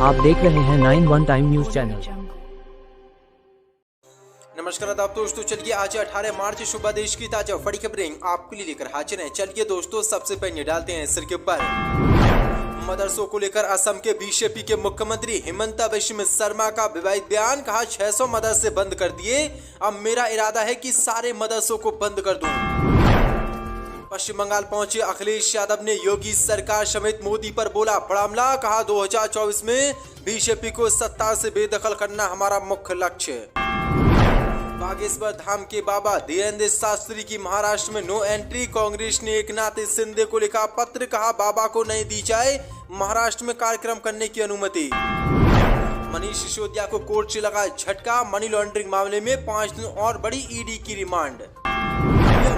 आप देख रहे हैं 9 टाइम न्यूज चैनल। नमस्कार आदाब दोस्तों, चलिए आज 18 मार्च सुबह देश की ताजा बड़ी खबरें आपके लिए लेकर हाजिर हैं। चलिए दोस्तों, सबसे पहले डालते हैं सिर के ऊपर। मदरसों को लेकर असम के बीजेपी के मुख्यमंत्री हिमंता बिस्वा शर्मा का विवादित बयान। कहा 600 मदरसे बंद कर दिए, अब मेरा इरादा है कि सारे मदरसों को बंद कर दूं। पश्चिम बंगाल पहुंचे अखिलेश यादव ने योगी सरकार समेत मोदी पर बोला बड़ा हमला। कहा 2024 में बीजेपी को सत्ता से बेदखल करना हमारा मुख्य लक्ष्य। बागेश्वर धाम के बाबा धीरेन्द्र शास्त्री की महाराष्ट्र में नो एंट्री। कांग्रेस ने एकनाथ शिंदे को लिखा पत्र। कहा बाबा को नहीं दी जाए महाराष्ट्र में कार्यक्रम करने की अनुमति। मनीष सिसोदिया को कोर्ट से लगा झटका। मनी लॉन्ड्रिंग मामले में 5 दिन और बड़ी ईडी की रिमांड।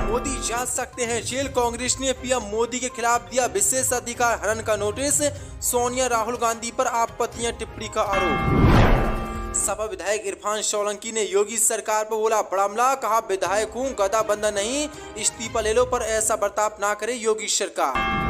मोदी जांच सकते हैं जेल। कांग्रेस ने पीएम मोदी के खिलाफ दिया विशेष अधिकार हनन का नोटिस। सोनिया राहुल गांधी पर आपत्तियां टिप्पणी का आरोप। सपा विधायक इरफान सोलंकी ने योगी सरकार पर बोला बड़ा हमला। कहा विधायक हूं, गदा बंदा नहीं, इस्तीफा ले लो, पर ऐसा बर्ताव ना करे योगी सरकार।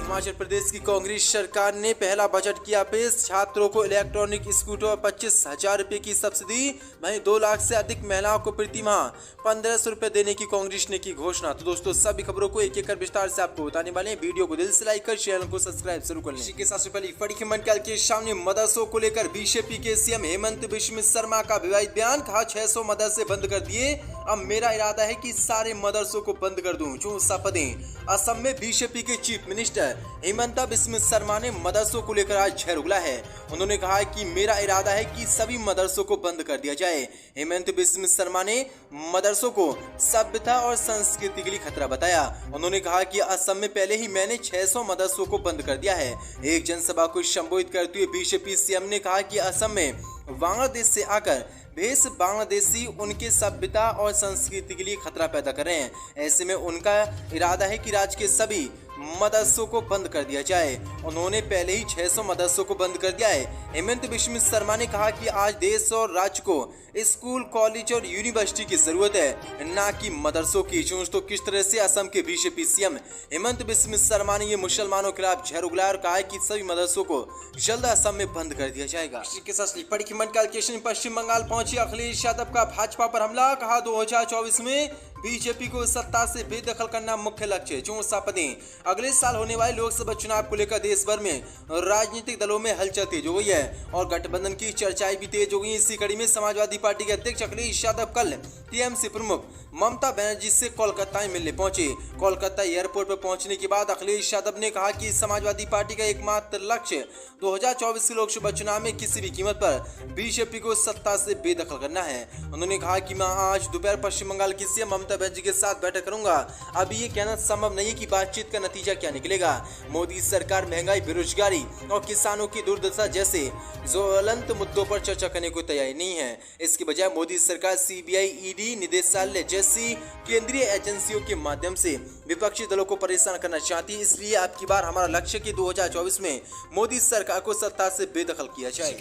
हिमाचल प्रदेश की कांग्रेस सरकार ने पहला बजट किया पेश। छात्रों को इलेक्ट्रॉनिक स्कूटर और 25,000 रुपए की सब्सिडी। वहीं 2 लाख से अधिक महिलाओं को प्रति माह 1500 रुपए देने की कांग्रेस ने की घोषणा। तो दोस्तों, सभी खबरों को एक एक कर विस्तार से आपको बताने वाले हैं। वीडियो को दिल से लाइक कर चैनल को सब्सक्राइब जरूर कर लें। इसी के साथ से पहले बड़ी खबर निकाल के सामने मदरसों को लेकर बीजेपी के सीएम हेमंत बिस्वा शर्मा का विवादित बयान। कहा 600 मदरसे बंद कर दिए, अब मेरा इरादा है कि सारे मदरसों को बंद कर दूं। जो शपथें। असम में बीजेपी के चीफ मिनिस्टर हिमंता बिस्वा शर्मा ने मदरसों को लेकर आज झड़ उगला है। उन्होंने कहा कि मेरा इरादा है कि सभी मदरसों को बंद कर दिया जाए। हेमंत बिस्वा शर्मा ने मदरसों को सभ्यता और संस्कृति के लिए खतरा बताया। उन्होंने कहा कि असम में पहले ही मैंने 600 मदरसों को बंद कर दिया है। एक जनसभा को संबोधित करते हुए बीजेपी सीएम ने कहा कि असम में बांग्लादेश से आकर भेष बांग्लादेशी उनके सभ्यता और संस्कृति के लिए खतरा पैदा कर रहे हैं। ऐसे में उनका इरादा है कि राज्य के सभी मदरसों को बंद कर दिया जाए। उन्होंने पहले ही 600 मदरसों को बंद कर दिया है। हेमंत बिस्वा शर्मा ने कहा कि आज देश और राज्य को स्कूल, कॉलेज और यूनिवर्सिटी की जरूरत है, ना कि मदरसों की। तो किस तरह से असम के बीजेपी सीएम हेमंत बिस्वा शर्मा ने ये मुसलमानों के खिलाफ झड़ उगला और कहा है कि सभी मदरसों को जल्द असम में बंद कर दिया जाएगा। इसी के साथ बड़ी खबर पश्चिम बंगाल पहुंचे अखिलेश यादव का भाजपा पर हमला। कहा 2024 में बीजेपी को सत्ता से बेदखल करना मुख्य लक्ष्य। जो शपथें। अगले साल होने वाले लोकसभा चुनाव को लेकर देश भर में राजनीतिक दलों में हलचल तेज हो गई है और गठबंधन की चर्चाएं भी तेज हो गई। इसी कड़ी में समाजवादी पार्टी के अध्यक्ष अखिलेश यादव कल टीएमसी प्रमुख ममता बनर्जी से कोलकाता में मिलने पहुंचे। कोलकाता एयरपोर्ट पर पहुंचने के बाद अखिलेश यादव ने कहा कि समाजवादी पार्टी का एकमात्र लक्ष्य 2024 के लोकसभा चुनाव में किसी भी कीमत पर बीजेपी को सत्ता से बेदखल करना है। उन्होंने कहा कि मैं आज दोपहर पश्चिम बंगाल की सीएम ममता बनर्जी के साथ बैठक करूंगा। अभी ये कहना संभव नहीं कि बातचीत का नतीजा क्या निकलेगा। मोदी सरकार महंगाई, बेरोजगारी और किसानों की दुर्दशा जैसे ज्वलंत मुद्दों पर चर्चा करने को तैयार नहीं है। इसके बजाय मोदी सरकार सीबीआई, ईडी, निदेशालय जैसी केंद्रीय एजेंसियों के माध्यम से विपक्षी दलों को परेशान करना चाहती है। इसलिए अब की बार हमारा लक्ष्य कि 2024 में मोदी सरकार को सत्ता से बेदखल किया जाए।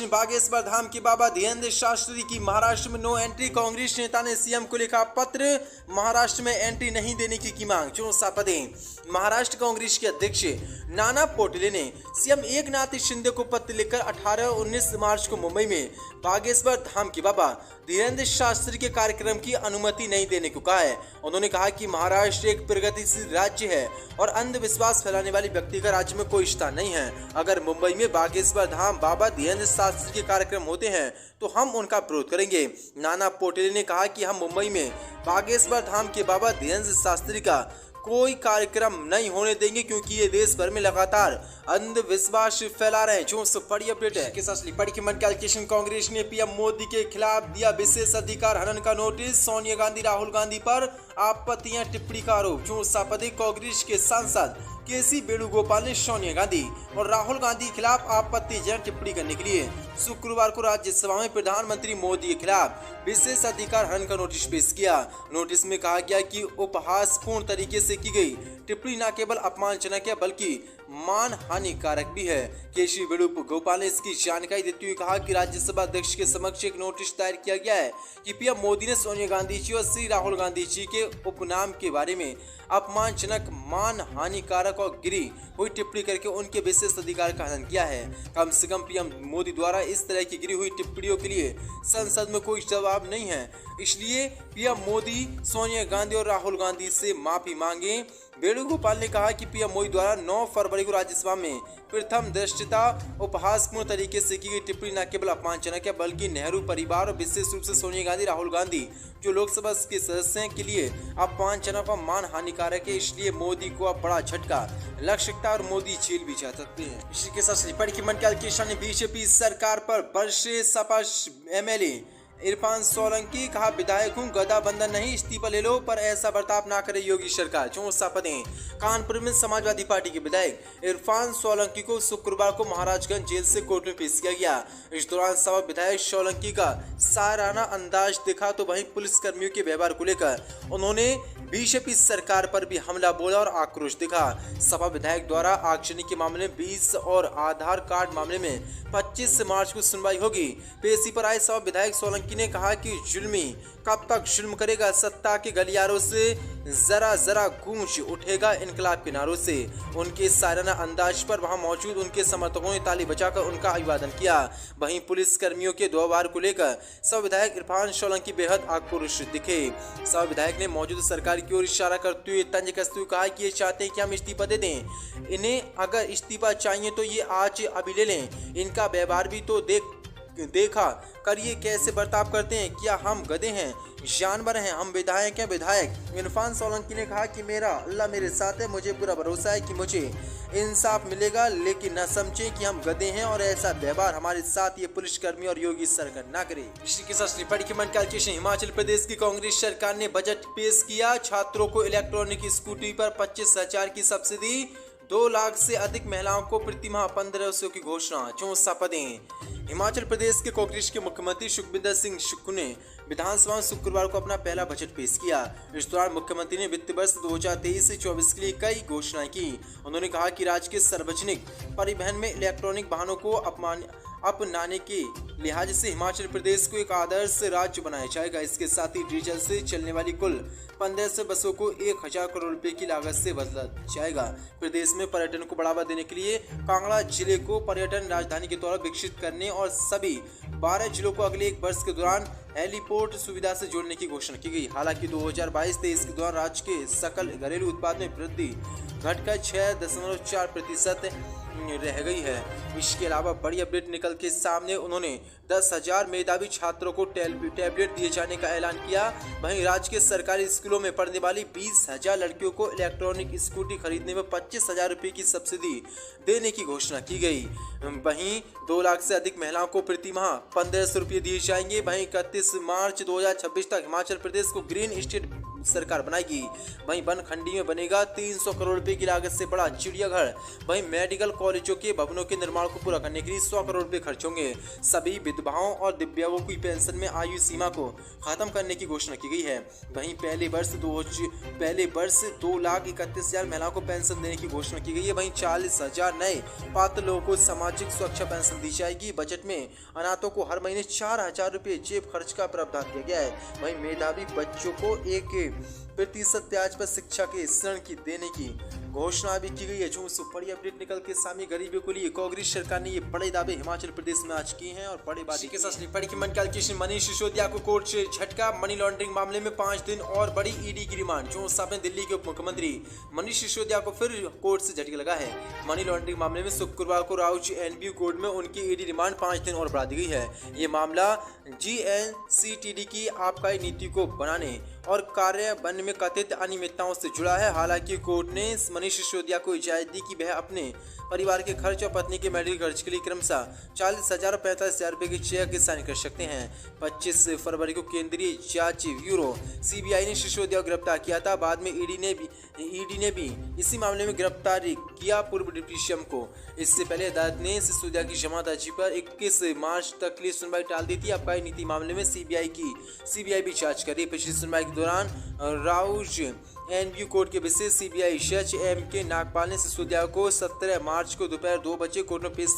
बागेश्वर धाम के बाबा धीरेन्द्र शास्त्री की महाराष्ट्र में नो एंट्री। कांग्रेस नेता ने सीएम को लिखा पत्र। महाराष्ट्र में एंट्री नहीं देने की मांग। जो शपथें। महाराष्ट्र कांग्रेस के अध्यक्ष नाना पटोले ने सीएम एकनाथ शिंदे को पत्र लिखकर 18-19 मार्च को मुंबई में बागेश्वर धाम के बाबा धीरेन्द्र शास्त्री के कार्यक्रम की अनुमति नहीं देने को कहा है। उन्होंने कहा कि महाराष्ट्र एक प्रगतिशील राज्य है और अंधविश्वास फैलाने वाले व्यक्ति का राज्य में कोई स्थान नहीं है। अगर मुंबई में बागेश्वर धाम बाबा धीरेन्द्र शास्त्री के कार्यक्रम होते हैं तो हम उनका विरोध करेंगे। नाना पटोले ने कहा कि हम मुंबई में बागेश्वर धाम के बाबा धीरेन्द्र शास्त्री का कोई कार्यक्रम नहीं होने देंगे, क्योंकि ये देश भर में लगातार अंधविश्वास फैला रहे हैं। जो बड़ी अपडेट है के साथ बड़ी की कांग्रेस ने पीएम मोदी के खिलाफ दिया विशेष अधिकार हनन का नोटिस। सोनिया गांधी, राहुल गांधी पर आपत्तियां, टिप्पणी का आरोप। जो शपथ। कांग्रेस के सांसद केसी वेणुगोपाल ने सोनिया गांधी और राहुल गांधी के खिलाफ आपत्तिजनक टिप्पणी करने के लिए शुक्रवार को राज्यसभा में प्रधानमंत्री मोदी के खिलाफ विशेष अधिकार हनन का नोटिस पेश किया। नोटिस में कहा गया कि उपहासपूर्ण तरीके से की गई टिप्पणी न केवल अपमानजनक है बल्कि मान हानिकारक भी है। केशरी वेणुगोपाल ने इसकी जानकारी देते हुए कहा कि राज्यसभा अध्यक्ष के समक्ष एक नोटिस दायर किया गया है कि पीएम मोदी ने सोनिया गांधी जी और श्री राहुल गांधी जी के उपनाम के बारे में अपमानजनक, मान हानिकारक और गिरी हुई टिप्पणी करके उनके विशेष अधिकार का हनन किया है। कम से कम पीएम मोदी द्वारा इस तरह की गिरी हुई टिप्पणियों के लिए संसद में कोई जवाब नहीं है, इसलिए पीएम मोदी सोनिया गांधी और राहुल गांधी से माफी मांगे। वेणुगोपाल ने कहा कि पीएम मोदी द्वारा 9 फरवरी को राज्यसभा में प्रथम दृष्टया उपहासपूर्ण तरीके से की गई टिप्पणी न केवल अपमानजनक है बल्कि नेहरू परिवार और विशेष रूप से सोनिया गांधी, राहुल गांधी जो लोकसभा के सदस्य हैं के लिए अपमानजनक और मान हानिकारक है। इसलिए मोदी को अब बड़ा झटका लग सकता है और मोदी जेल भी जा सकते हैं। इसी के साथ रिपोर्ट की मंडल किशन ने बीजेपी सरकार पर बरसे सपा एमएलए इरफान सोलंकी, कहा विधायक हूँ, गदा बंधन नहीं, इस्तीफा ले लो, पर ऐसा बर्ताव ना करे योगी सरकार। चौसा पदें। कानपुर में समाजवादी पार्टी के विधायक इरफान सोलंकी को शुक्रवार को महाराजगंज जेल से कोर्ट में पेश किया गया। इस दौरान सपा विधायक सोलंकी का साराना अंदाज दिखा तो वहीं पुलिस कर्मियों के व्यवहार को लेकर उन्होंने बीजेपी सरकार पर भी हमला बोला और आक्रोश दिखा। सपा विधायक द्वारा आगजनी के मामले में 20 और आधार कार्ड मामले में 25 मार्च को सुनवाई होगी। पेशी पर आए सपा विधायक सोलंकी ने कहा कि जुल्मी कब तक जुल्म करेगा, सत्ता के गलियारों से जरा जरा गूंज उठेगा इनकलाब के नारों से। उनके साराना अंदाज पर वहां मौजूद उनके समर्थकों ने ताली बजाकर उनका अभिवादन किया। वहीं पुलिस कर्मियों के व्यवहार को लेकर सपा विधायक इरफान सोलंकी बेहद आक्रोशित दिखे। सपा विधायक ने मौजूदा सरकार की ओर इशारा करते हुए तंज कसते हुए कहा कि ये चाहते हैं कि हम इस्तीफा दे दें, इन्हें अगर इस्तीफा चाहिए तो ये आज अभी ले लें। इनका व्यवहार भी तो देखा करिए कैसे बर्ताव करते हैं, क्या हम गधे हैं, जानवर हैं, हम विधायक हैं। विधायक इरफान सोलंकी ने कहा कि मेरा अल्लाह मेरे साथ है, मुझे पूरा भरोसा है कि मुझे इंसाफ मिलेगा, लेकिन न समझे कि हम गधे हैं और ऐसा व्यवहार हमारे साथ ये पुलिसकर्मी और योगी सरकार ना करे। इसी के साथ हिमाचल प्रदेश की कांग्रेस सरकार ने बजट पेश किया। छात्रों को इलेक्ट्रॉनिक स्कूटी पर 25,000 की सब्सिडी, 2 लाख से अधिक महिलाओं को प्रतिमाह 1500 की घोषणा। 64 पदें। हिमाचल प्रदेश के कांग्रेस के मुख्यमंत्री सुखविंदर सिंह सुक्खू ने विधानसभा में शुक्रवार को अपना पहला बजट पेश किया। इस दौरान मुख्यमंत्री ने वित्त वर्ष 2023 से 24 के लिए कई घोषणाएं की। उन्होंने कहा कि राज्य के सार्वजनिक परिवहन में इलेक्ट्रॉनिक वाहनों को अपनाने के लिहाज से हिमाचल प्रदेश को एक आदर्श राज्य बनाया जाएगा। इसके साथ ही डीजल से चलने वाली कुल 1500 बसों को 1000 करोड़ रुपए की लागत से बदला जाएगा। प्रदेश में पर्यटन को बढ़ावा देने के लिए कांगड़ा जिले को पर्यटन राजधानी के तौर पर विकसित करने और सभी 12 जिलों को अगले 1 वर्ष के दौरान हेलीपोर्ट सुविधा से जोड़ने की घोषणा की गई। हालांकि 2022-23 के दौरान राज्य के सकल घरेलू उत्पाद में वृद्धि घटकर 6.4% रह गई है। इसके अलावा बड़ी अपडेट निकल के सामने उन्होंने 10,000 मेधावी छात्रों को टैबलेट दिए जाने का ऐलान किया। वहीं राज्य के सरकारी स्कूलों में पढ़ने वाली 20,000 लड़कियों को इलेक्ट्रॉनिक स्कूटी खरीदने में 25,000 रुपए की सब्सिडी देने की घोषणा की गई। वहीं 2 लाख से अधिक महिलाओं को प्रतिमाह 1500 रुपये दिए जाएंगे। वहीं 31 मार्च 2026 तक हिमाचल प्रदेश को ग्रीन स्टेट सरकार बनाएगी। वहीं बनखंडी में बनेगा 300 करोड़ रुपए की लागत से बड़ा चिड़ियाघर। वहीं मेडिकल कॉलेजों के भवनों के निर्माण को पूरा करने के लिए 100 करोड़ रुपए खर्च होंगे। सभी विधवाओं और दिव्यांगों की पेंशन में आयु सीमा को खत्म करने की घोषणा की गई है। वहीं पहले वर्ष 2,31,000 महिलाओं को पेंशन देने की घोषणा की गई है। वहीं 40,000 नए पात्र लोगों को सामाजिक सुरक्षा पेंशन दी जाएगी। बजट में अनाथों को हर महीने 4,000 रुपए जेब खर्च का प्रावधान किया गया है। वहीं मेधावी बच्चों को 1% ब्याज पर शिक्षा के ऋण की देने की घोषणा भी की गई है। जो बड़ी अपडेट निकल के सामने गरीबों के लिए कांग्रेस सरकार ने ये बड़े दावे हिमाचल प्रदेश में आज किए हैं और बड़े बात के साथ मनीष सिसोदिया को कोर्ट से झटका। मनी लॉन्ड्रिंग मामले में 5 दिन और बड़ी ईडी की रिमांड। जो सामने दिल्ली के उप मुख्यमंत्री मनीष सिसोदिया को फिर कोर्ट से झटका लगा है। मनी लॉन्ड्रिंग मामले में शुक्रवार को राउज एनबीयू कोर्ट में उनकी ईडी रिमांड 5 दिन और बढ़ा दी गई है। ये मामला GNCTD की आबकारी नीति को बनाने और कार्यान्वयन में कथित अनियमितताओं से जुड़ा है। हालांकि कोर्ट ने मनीष सिसोदिया को इजाजत दी कि वह अपने परिवार के खर्च और पत्नी के मेडिकल खर्च के लिए क्रमशः 40,000 और 45,000 रुपए की चेक साइन कर सकते हैं। 25 फरवरी को केंद्रीय जांच ब्यूरो CBI ने सिसोदिया को गिरफ्तार किया था। बाद में ईडी ने भी इसी मामले में गिरफ्तार किया पूर्व डिप्टी सीएम को। इससे पहले अदालत ने सिसोदिया की जमानत अर्जी पर 21 मार्च तक के लिए सुनवाई टाल दी थी। आबकारी नीति मामले में CBI भी जांच कर रही है। पिछली सुनवाई के दौरान राउज एनबीयू कोर्ट के विशेष सीबीआई जज एम.के. नागपाल ने सिसोदिया को 17 मार्च को दोपहर 2 बजे कोर्ट में पेश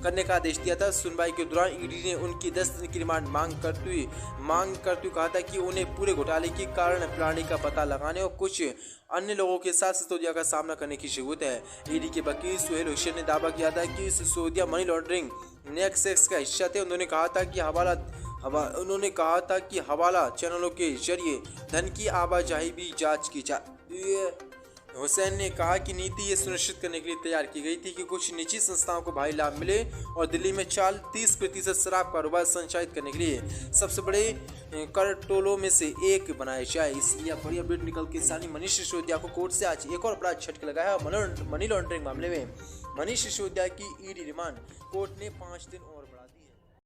करने का आदेश दिया था। सुनवाई के दौरान ईडी ने उनकी 10 दिन की रिमांड मांग करते हुए कहा था कि उन्हें पूरे घोटाले की कारण प्रणाली का पता लगाने और कुछ अन्य लोगों के साथ सिसोदिया का सामना करने की जरूरत है। ईडी के वकील सुहेल हुसैन ने दावा किया था कि सिसोदिया मनी लॉन्ड्रिंग नेक्सस का हिस्सा थे। उन्होंने कहा था कि हवाला चैनलों के जरिए धन की आवाजाही भी जांच की जाती है। हुसैन ने कहा कि नीति ये सुनिश्चित करने के लिए तैयार की गई थी कि कुछ निजी संस्थाओं को भारी लाभ मिले और दिल्ली में 30% शराब कारोबार संचालित करने के लिए सबसे बड़े करटोलों में से एक बनाया जाए। इसलिए बड़ी अपडेट निकल के सानी मनीष सिसोदिया को कोर्ट से आज एक और बड़ा झटका लगा है। मनी लॉन्ड्रिंग मामले में मनीष सिसोदिया की ईडी रिमांड कोर्ट ने 5 दिन और